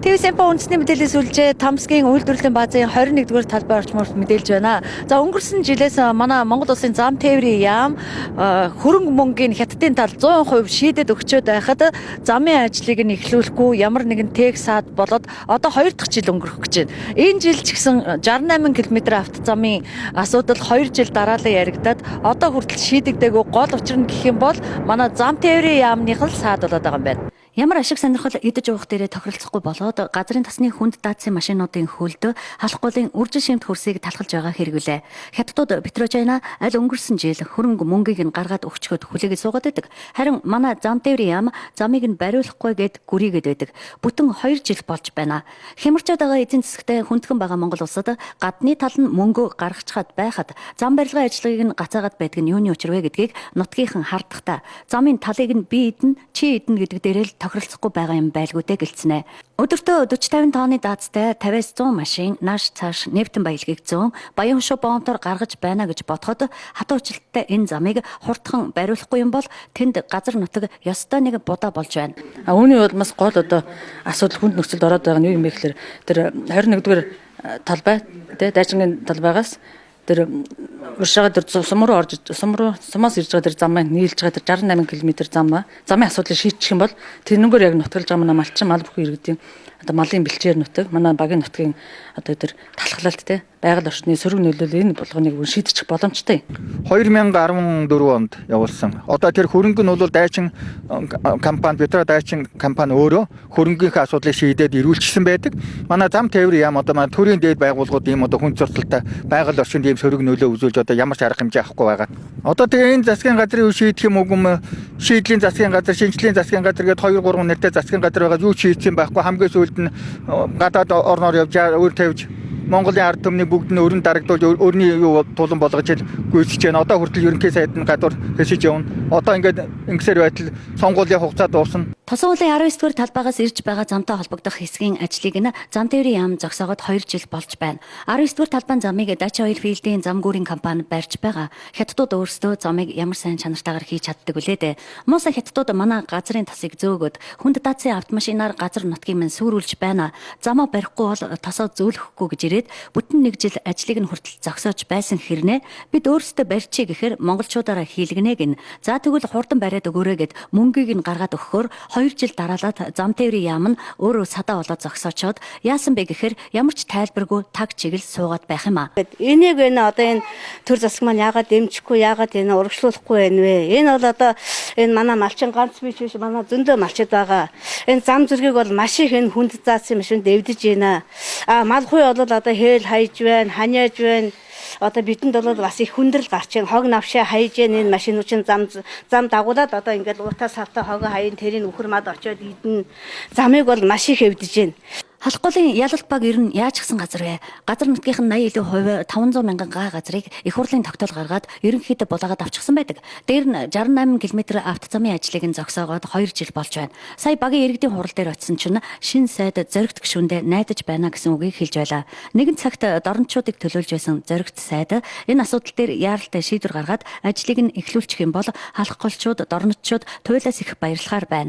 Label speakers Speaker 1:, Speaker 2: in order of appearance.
Speaker 1: ТV-СМ үндэсний мэдээлэл сүлжээ Тамсгийн үйлдвэрлэлийн баазын 21-р талбай орчмоор мэдээлж байна. За өнгөрсөн жилээс манай Монгол улсын зам тээврийн яам хөрөнгө мөнгөний хятадын тал 100% шийдэд өгчөөд байхад замын ажлыг нь эхлүүлэхгүй ямар нэгэн тег саад болоод одоо 2 дахь жил өнгөрөх гэж байна. Энэ жил ч гэсэн 68 км автозамын асуудал 2 жил дараалан яригадаад одоо хүртэл шийдэгдээгүй гол учир нь гэх юм бол манай зам тээврийн яамных л саад болоод байгаа юм байна. Ямар ашиг сонирхол идэж уух дээрээ тохиролцохгүй болоод газрын тосны хүнд даацсан машинуудын хөлд халахгүйн үржил шимт хөрсийг талхалж байгаа хэрэглээ. Хятадууд Петрочайна аль өнгөрсөн жил хөрөнгө мөнгийг нь гаргаад өгчхөд хүлээгээд суугаад байдаг. Харин манай зам тээврийн яам замыг нь бариулахгүй гэд гүрийгээд байдаг. Бүтэн 2 жил болж байна. Хямарчаад байгаа эзэн засагтай хүндхэн байгаа Монгол улсад гадны тал нь мөнгө гаргачихад байхад зам барилгын ажлыг нь гацаагаад байдаг нь юуны учир вэ гэдгийг нутгийнхан хардахдаа замын талыг нь би идэн чи идэн гэдэг дээрээ л тохиролцохгүй байгаа юм байлгүй дээ гэлцэнэ. Өдөртөө 40-50 тонны даацтай 50-100 машин нааш цааш нефтэн баялагийг 100 баян хушуу бомтоор гаргаж байна гэж бодоход хатуу жилттэй энэ замыг хурдхан бариулахгүй юм бол тэнд газар нутаг ёстой нэг будаа болж байна.
Speaker 2: Үүний улмаас гол одоо асуудал хүнд нөхцөлд ороод байгаа нь юу юм бэ гэхээр тэр 21-р талбай тий дайчингийн талбайгаас тэр уршаага тэр сумаас ирж байгаа тэр замаа нийлж байгаа тэр 68 км замын асуудлыг шийдчих юм бол тэрнүүгээр яг нутгалж байгаа манай малчин мал бүхий иргэдийн одоо малын бэлчээр нутаг манай багийн нутгийн одоо тэр талхлалт те байгаль орчны сөрөг нөлөөлөл энэ болгоныг шийдчих боломжтой.
Speaker 3: 2014 онд явуулсан. Одоо тэр хөрөнгө нь бол дайчин компани Петро дайчин компани өөрөө хөрөнгөнийхөө асуудлыг шийдээд ирүүлчихсэн байдаг. Манай зам тээврийн яам одоо манай төрийн дээд байгууллагууд ийм одоо хүн зурцалтай байгаль орчинд ийм сөрөг нөлөө үзүүлж одоо ямар ч арга хэмжээ авахгүй байгаа. Одоо тэгээ энэ засгийн газрын юу шийдэх юм уу юм шийдлийн засгийн газар, шинжлэлийн засгийн газар гэдэг 2-3 нэртэй засгийн газар байгаа юу шийдсэн байхгүй хамгийн сүүлд нь гадаад орноор явж өөр тавьж Монголын ард түмний бүгд нь өрн дарагдуулж өрний юу тулан болгож гүйцэж байна. Одоо хүртэл ерөнхий сайд нь гадуур хэсэж явна. Одоо ингээд ингэсээр байтал сонгуулийн хугацаа дуусна.
Speaker 1: Тосон уулын 19-р талбайгаас ирж байгаа замтай холбогдох хэсгийн ажлыг нь зам тээврийн яам зогсоогоод 2 жил болж байна. 19-р талбайн замыг Dacia Oil Field-ийн зам гүүрийн компани барьж байгаа. Хятадууд өөрсдөө замыг ямар сайн чанартайгаар хийж чаддаг үлээ дээ. Муусан хятадууд манай газрын тасыг зөөгөөд хүнд даацсан автомашинаар газар нутгийг минь сүрүүлж байна. Замаа барихгүй бол тосоо зөөлөхгүй гэж ирээд бүтэн 1 жил ажлыг нь хүртэл зогсоож байсан хэрнээ бид өөрсдөө барьчих гэхээр монголчуудаараа хийлгэнэ гин. За тэгвэл хурдан бариад өгөөрэй гэд мөнгийг нь гаргаад өгөхөөр 2 жил дараалаад зам тээврийн яам нь өөрөө садаа болоод зогсоочоод яасан бэ гэхээр ямар ч тайлбаргүй таг чиглэл суугаад байх юм аа.
Speaker 4: Энийг одоо энэ төр засаг маань яагаад дэмжихгүй яагаад энэ урагшлуулахгүй байна вэ? Энэ бол одоо энэ манай малчин ганц биш манай зөндөө малчид байгаа. Энэ зам зургийг бол маш их энэ хүнд заасан машин дэвдэж байна. Мал хуй бол одоо хээл хайж байна, ханиаж байна. Одоо бидэнд бол бас их хүндрэл гарч байна. Хог навшаа хайж байна энэ машинууд чинь зам дагуулад одоо ингээд уутаа савтаа хогоо хаян тэрийг үхэр мад очиод идэн замыг бол маш их эвдэж байна.
Speaker 1: Халахгүй ялалт баг ер нь яаж гисэн газар вэ? Газар нутгийнх нь 80% 500 мянган га газрыг их хурлын тогтоол гаргаад ерөнхийдөө булаагаад авчихсан байдаг. Дээр нь 68 км автозамын ажлыг нь зогсоогоод 2 жил болж байна. Сая багийн иргэдийн хурал дээр очисон чинь шин сайд зоригт гишүүндээ найдаж байна гэсэн үгийг хэлж байлаа. Нэгэн цагт дорночдыг төлөөлж байсан зоригт сайд энэ асуудал дээр яаралтай шийдвэр гаргаад ажлыг нь эхлүүлчих юм бол халахгүйчүүд, дорноччууд туйлаас их баярлахаар байна.